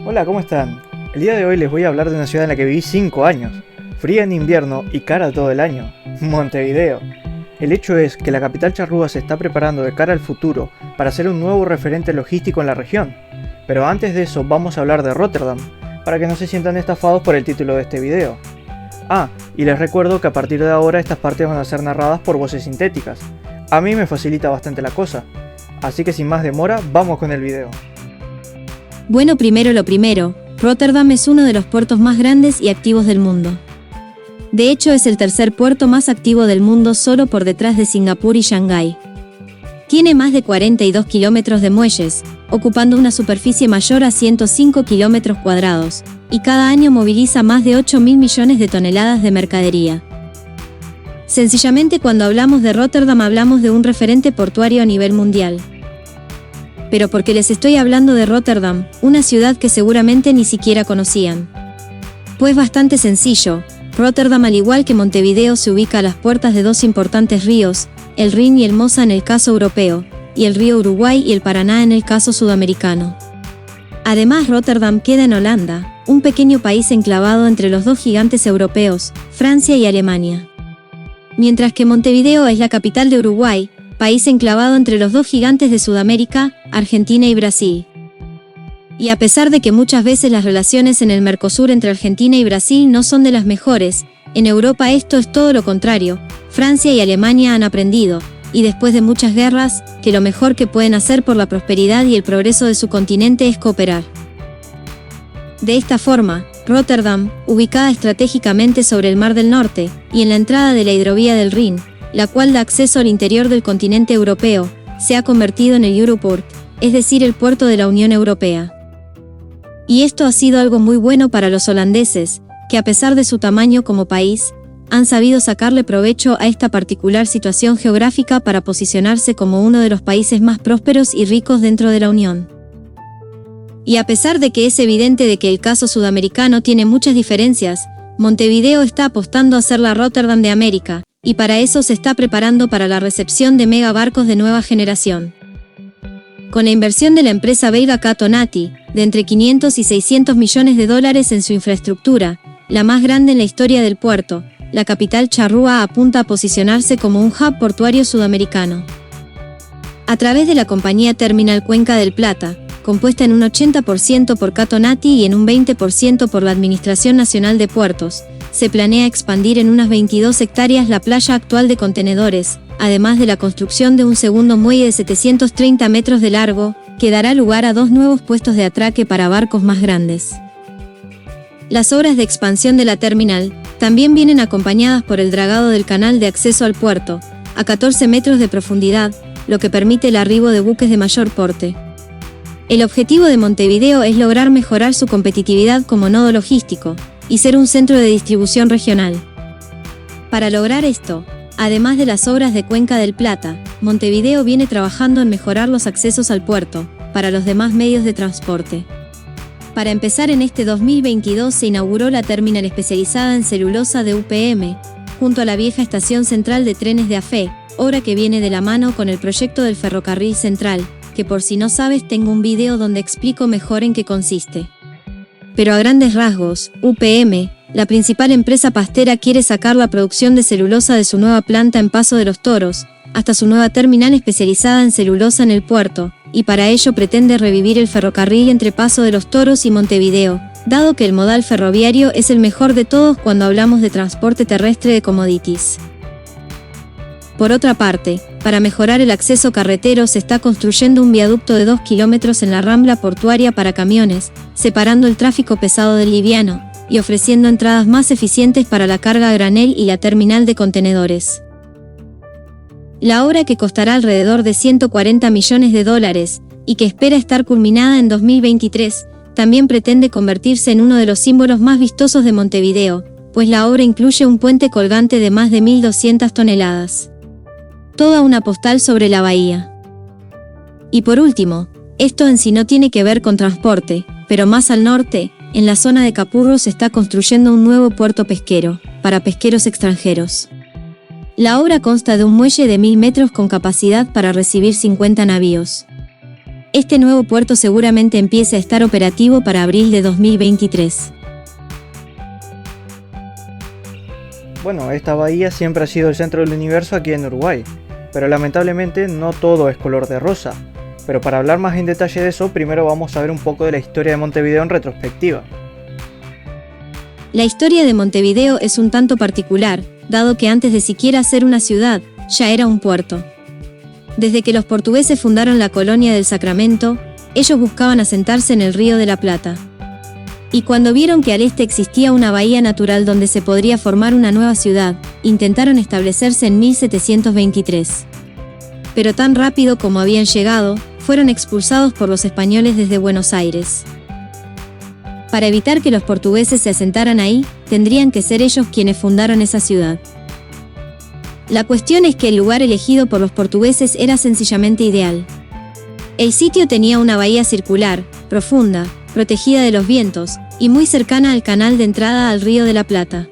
Hola, ¿cómo están? El día de hoy les voy a hablar de una ciudad en la que viví 5 años, fría en invierno y cara todo el año, Montevideo. El hecho es que la capital charrúa se está preparando de cara al futuro para ser un nuevo referente logístico en la región. Pero antes de eso vamos a hablar de Rotterdam, para que no se sientan estafados por el título de este video. Y les recuerdo que a partir de ahora estas partes van a ser narradas por voces sintéticas. A mí me facilita bastante la cosa, así que sin más demora, vamos con el video. Bueno, primero lo primero, Rotterdam es uno de los puertos más grandes y activos del mundo. De hecho, es el tercer puerto más activo del mundo solo por detrás de Singapur y Shanghái. Tiene más de 42 kilómetros de muelles, ocupando una superficie mayor a 105 kilómetros cuadrados, y cada año moviliza más de 8.000 millones de toneladas de mercadería. Sencillamente, cuando hablamos de Rotterdam hablamos de un referente portuario a nivel mundial. Pero ¿por qué les estoy hablando de Rotterdam, una ciudad que seguramente ni siquiera conocían? Pues bastante sencillo. Rotterdam, al igual que Montevideo, se ubica a las puertas de dos importantes ríos, el Rin y el Mosa en el caso europeo, y el río Uruguay y el Paraná en el caso sudamericano. Además, Rotterdam queda en Holanda, un pequeño país enclavado entre los dos gigantes europeos, Francia y Alemania. Mientras que Montevideo es la capital de Uruguay, país enclavado entre los dos gigantes de Sudamérica, Argentina y Brasil. Y a pesar de que muchas veces las relaciones en el Mercosur entre Argentina y Brasil no son de las mejores, en Europa esto es todo lo contrario. Francia y Alemania han aprendido, y después de muchas guerras, que lo mejor que pueden hacer por la prosperidad y el progreso de su continente es cooperar. De esta forma, Rotterdam, ubicada estratégicamente sobre el Mar del Norte, y en la entrada de la hidrovía del Rin, la cual da acceso al interior del continente europeo, se ha convertido en el Europort, es decir, el puerto de la Unión Europea. Y esto ha sido algo muy bueno para los holandeses, que a pesar de su tamaño como país, han sabido sacarle provecho a esta particular situación geográfica para posicionarse como uno de los países más prósperos y ricos dentro de la Unión. Y a pesar de que es evidente de que el caso sudamericano tiene muchas diferencias, Montevideo está apostando a ser la Rotterdam de América, y para eso se está preparando para la recepción de megabarcos de nueva generación. Con la inversión de la empresa belga Catonati, de entre 500 y 600 millones de dólares en su infraestructura, la más grande en la historia del puerto, la capital charrúa apunta a posicionarse como un hub portuario sudamericano. A través de la compañía Terminal Cuenca del Plata, compuesta en un 80% por Catonati y en un 20% por la Administración Nacional de Puertos, se planea expandir en unas 22 hectáreas la playa actual de contenedores, además de la construcción de un segundo muelle de 730 metros de largo, que dará lugar a dos nuevos puestos de atraque para barcos más grandes. Las obras de expansión de la terminal también vienen acompañadas por el dragado del canal de acceso al puerto, a 14 metros de profundidad, lo que permite el arribo de buques de mayor porte. El objetivo de Montevideo es lograr mejorar su competitividad como nodo logístico, y ser un centro de distribución regional. Para lograr esto, además de las obras de Cuenca del Plata, Montevideo viene trabajando en mejorar los accesos al puerto, para los demás medios de transporte. Para empezar, en este 2022 se inauguró la terminal especializada en celulosa de UPM, junto a la vieja estación central de trenes de AFE, obra que viene de la mano con el proyecto del ferrocarril central, que por si no sabes tengo un video donde explico mejor en qué consiste. Pero a grandes rasgos, UPM, la principal empresa pastera, quiere sacar la producción de celulosa de su nueva planta en Paso de los Toros, hasta su nueva terminal especializada en celulosa en el puerto, y para ello pretende revivir el ferrocarril entre Paso de los Toros y Montevideo, dado que el modal ferroviario es el mejor de todos cuando hablamos de transporte terrestre de commodities. Por otra parte, para mejorar el acceso carretero se está construyendo un viaducto de 2 kilómetros en la rambla portuaria para camiones, separando el tráfico pesado del liviano, y ofreciendo entradas más eficientes para la carga a granel y la terminal de contenedores. La obra, que costará alrededor de 140 millones de dólares, y que espera estar culminada en 2023, también pretende convertirse en uno de los símbolos más vistosos de Montevideo, pues la obra incluye un puente colgante de más de 1.200 toneladas. Toda una postal sobre la bahía. Y por último, esto en sí no tiene que ver con transporte, pero más al norte, en la zona de Capurro se está construyendo un nuevo puerto pesquero, para pesqueros extranjeros. La obra consta de un muelle de 1000 metros con capacidad para recibir 50 navíos. Este nuevo puerto seguramente empiece a estar operativo para abril de 2023. Bueno, esta bahía siempre ha sido el centro del universo aquí en Uruguay, pero lamentablemente no todo es color de rosa. Pero para hablar más en detalle de eso, primero vamos a ver un poco de la historia de Montevideo en retrospectiva. La historia de Montevideo es un tanto particular, dado que antes de siquiera ser una ciudad, ya era un puerto. Desde que los portugueses fundaron la colonia del Sacramento, ellos buscaban asentarse en el Río de la Plata. Y cuando vieron que al este existía una bahía natural donde se podría formar una nueva ciudad, intentaron establecerse en 1723. Pero tan rápido como habían llegado, fueron expulsados por los españoles desde Buenos Aires. Para evitar que los portugueses se asentaran ahí, tendrían que ser ellos quienes fundaron esa ciudad. La cuestión es que el lugar elegido por los portugueses era sencillamente ideal. El sitio tenía una bahía circular, profunda, protegida de los vientos, y muy cercana al canal de entrada al Río de la Plata.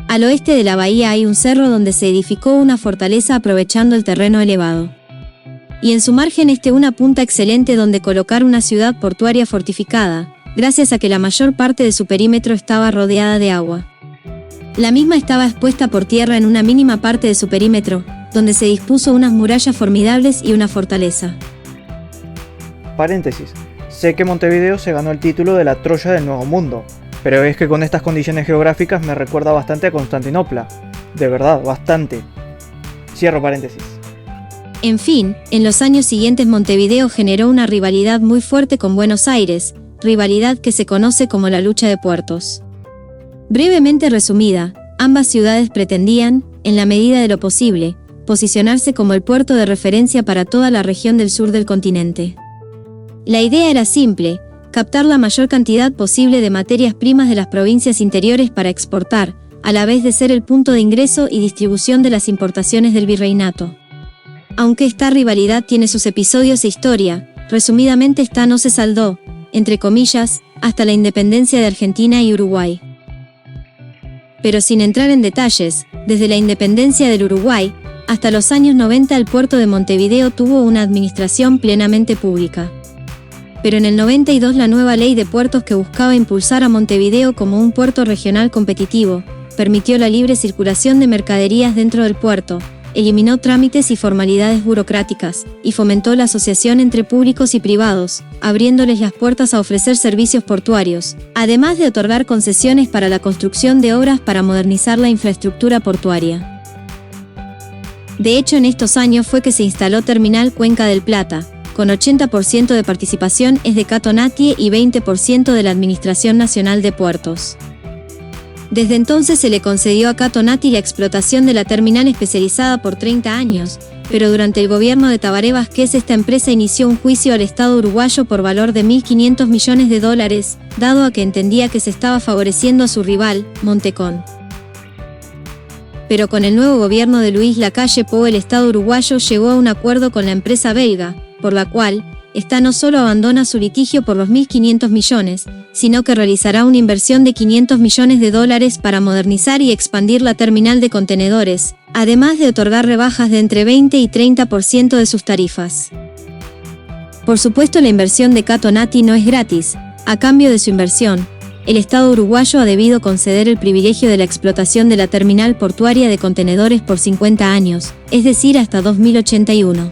Al oeste de la bahía hay un cerro donde se edificó una fortaleza aprovechando el terreno elevado. Y en su margen una punta excelente donde colocar una ciudad portuaria fortificada, gracias a que la mayor parte de su perímetro estaba rodeada de agua. La misma estaba expuesta por tierra en una mínima parte de su perímetro, donde se dispuso unas murallas formidables y una fortaleza. Paréntesis. Sé que Montevideo se ganó el título de la Troya del Nuevo Mundo, pero es que con estas condiciones geográficas me recuerda bastante a Constantinopla. De verdad, bastante. Cierro paréntesis. En fin, en los años siguientes Montevideo generó una rivalidad muy fuerte con Buenos Aires, rivalidad que se conoce como la lucha de puertos. Brevemente resumida, ambas ciudades pretendían, en la medida de lo posible, posicionarse como el puerto de referencia para toda la región del sur del continente. La idea era simple, captar la mayor cantidad posible de materias primas de las provincias interiores para exportar, a la vez de ser el punto de ingreso y distribución de las importaciones del virreinato. Aunque esta rivalidad tiene sus episodios e historia, resumidamente esta no se saldó, entre comillas, hasta la independencia de Argentina y Uruguay. Pero sin entrar en detalles, desde la independencia del Uruguay, hasta los años 90 el puerto de Montevideo tuvo una administración plenamente pública. Pero en el 92 la nueva ley de puertos que buscaba impulsar a Montevideo como un puerto regional competitivo, permitió la libre circulación de mercaderías dentro del puerto, eliminó trámites y formalidades burocráticas, y fomentó la asociación entre públicos y privados, abriéndoles las puertas a ofrecer servicios portuarios, además de otorgar concesiones para la construcción de obras para modernizar la infraestructura portuaria. De hecho, en estos años fue que se instaló Terminal Cuenca del Plata, con 80% de participación es de Cato Natie y 20% de la Administración Nacional de Puertos. Desde entonces se le concedió a Cato Natie la explotación de la terminal especializada por 30 años, pero durante el gobierno de Tabaré Vázquez esta empresa inició un juicio al Estado uruguayo por valor de $1.500 millones, dado a que entendía que se estaba favoreciendo a su rival, Montecón. Pero con el nuevo gobierno de Luis Lacalle Pou el Estado uruguayo llegó a un acuerdo con la empresa belga, por la cual, esta no solo abandona su litigio por los 1.500 millones, sino que realizará una inversión de $500 millones para modernizar y expandir la terminal de contenedores, además de otorgar rebajas de entre 20 y 30% de sus tarifas. Por supuesto, la inversión de Cato Natie no es gratis. A cambio de su inversión, el Estado uruguayo ha debido conceder el privilegio de la explotación de la terminal portuaria de contenedores por 50 años, es decir, hasta 2081.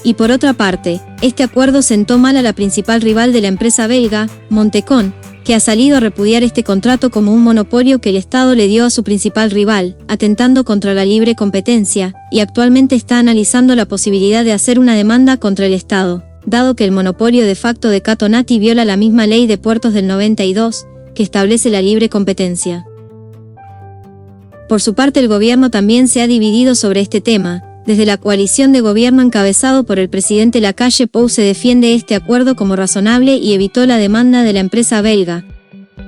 Y por otra parte, este acuerdo sentó mal a la principal rival de la empresa belga, Montecón, que ha salido a repudiar este contrato como un monopolio que el Estado le dio a su principal rival, atentando contra la libre competencia, y actualmente está analizando la posibilidad de hacer una demanda contra el Estado, dado que el monopolio de facto de Cato Natie viola la misma ley de puertos del 92, que establece la libre competencia. Por su parte, el gobierno también se ha dividido sobre este tema. Desde la coalición de gobierno encabezado por el presidente Lacalle Pou se defiende este acuerdo como razonable y evitó la demanda de la empresa belga.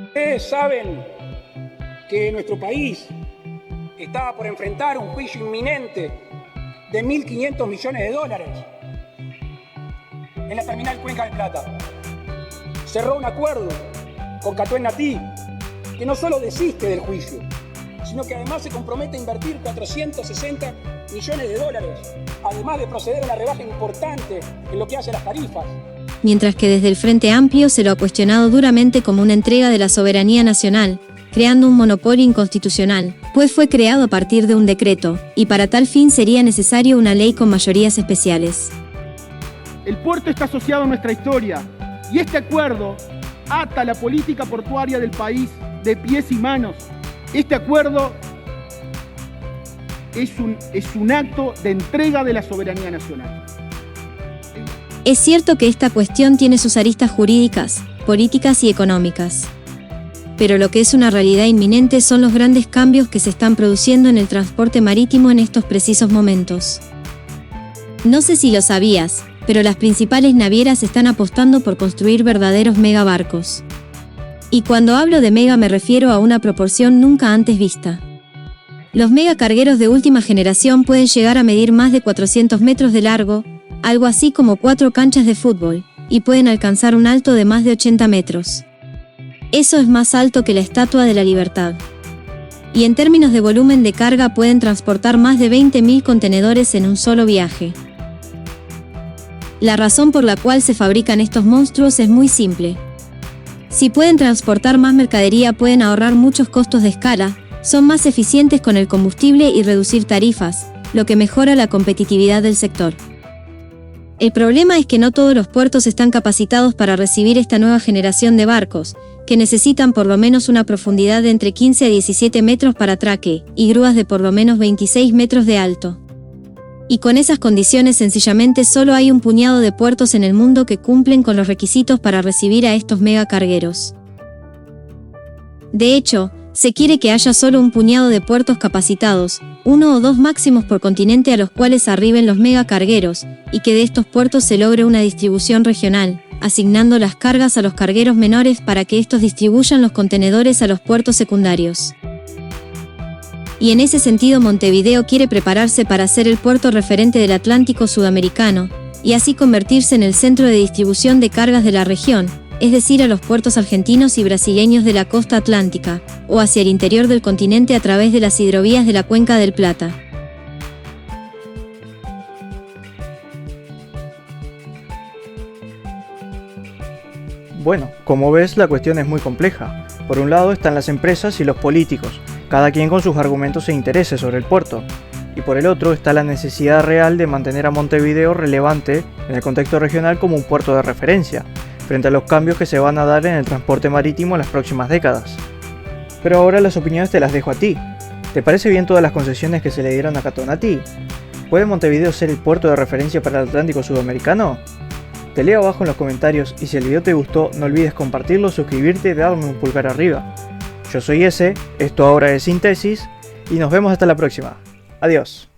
Ustedes saben que nuestro país estaba por enfrentar un juicio inminente de $1.500 millones en la terminal Cuenca del Plata. Cerró un acuerdo con Cato Natie que no solo desiste del juicio, sino que además se compromete a invertir 460 millones de dólares, además de proceder a una rebaja importante en lo que hace a las tarifas. Mientras que desde el Frente Amplio se lo ha cuestionado duramente como una entrega de la soberanía nacional, creando un monopolio inconstitucional, pues fue creado a partir de un decreto, y para tal fin sería necesario una ley con mayorías especiales. El puerto está asociado a nuestra historia, y este acuerdo ata la política portuaria del país de pies y manos. Este acuerdo es un acto de entrega de la soberanía nacional. Es cierto que esta cuestión tiene sus aristas jurídicas, políticas y económicas. Pero lo que es una realidad inminente son los grandes cambios que se están produciendo en el transporte marítimo en estos precisos momentos. No sé si lo sabías, pero las principales navieras están apostando por construir verdaderos megabarcos. Y cuando hablo de mega me refiero a una proporción nunca antes vista. Los megacargueros de última generación pueden llegar a medir más de 400 metros de largo, algo así como 4 canchas de fútbol, y pueden alcanzar un alto de más de 80 metros. Eso es más alto que la Estatua de la Libertad. Y en términos de volumen de carga pueden transportar más de 20.000 contenedores en un solo viaje. La razón por la cual se fabrican estos monstruos es muy simple. Si pueden transportar más mercadería pueden ahorrar muchos costos de escala, son más eficientes con el combustible y reducir tarifas, lo que mejora la competitividad del sector. El problema es que no todos los puertos están capacitados para recibir esta nueva generación de barcos, que necesitan por lo menos una profundidad de entre 15 a 17 metros para atraque, y grúas de por lo menos 26 metros de alto. Y con esas condiciones sencillamente solo hay un puñado de puertos en el mundo que cumplen con los requisitos para recibir a estos megacargueros. De hecho, se quiere que haya solo un puñado de puertos capacitados, 1 o 2 máximos por continente a los cuales arriben los megacargueros, y que de estos puertos se logre una distribución regional, asignando las cargas a los cargueros menores para que estos distribuyan los contenedores a los puertos secundarios. Y en ese sentido Montevideo quiere prepararse para ser el puerto referente del Atlántico sudamericano, y así convertirse en el centro de distribución de cargas de la región, es decir, a los puertos argentinos y brasileños de la costa atlántica, o hacia el interior del continente a través de las hidrovías de la Cuenca del Plata. Bueno, como ves, la cuestión es muy compleja. Por un lado están las empresas y los políticos, cada quien con sus argumentos e intereses sobre el puerto. Y por el otro está la necesidad real de mantener a Montevideo relevante en el contexto regional como un puerto de referencia, frente a los cambios que se van a dar en el transporte marítimo en las próximas décadas. Pero ahora las opiniones te las dejo a ti. ¿Te parece bien todas las concesiones que se le dieron a Catonati? ¿Puede Montevideo ser el puerto de referencia para el Atlántico sudamericano? Te leo abajo en los comentarios y si el video te gustó no olvides compartirlo, suscribirte y darme un pulgar arriba. Yo soy Ese, esto ahora es Síntesis y nos vemos hasta la próxima. Adiós.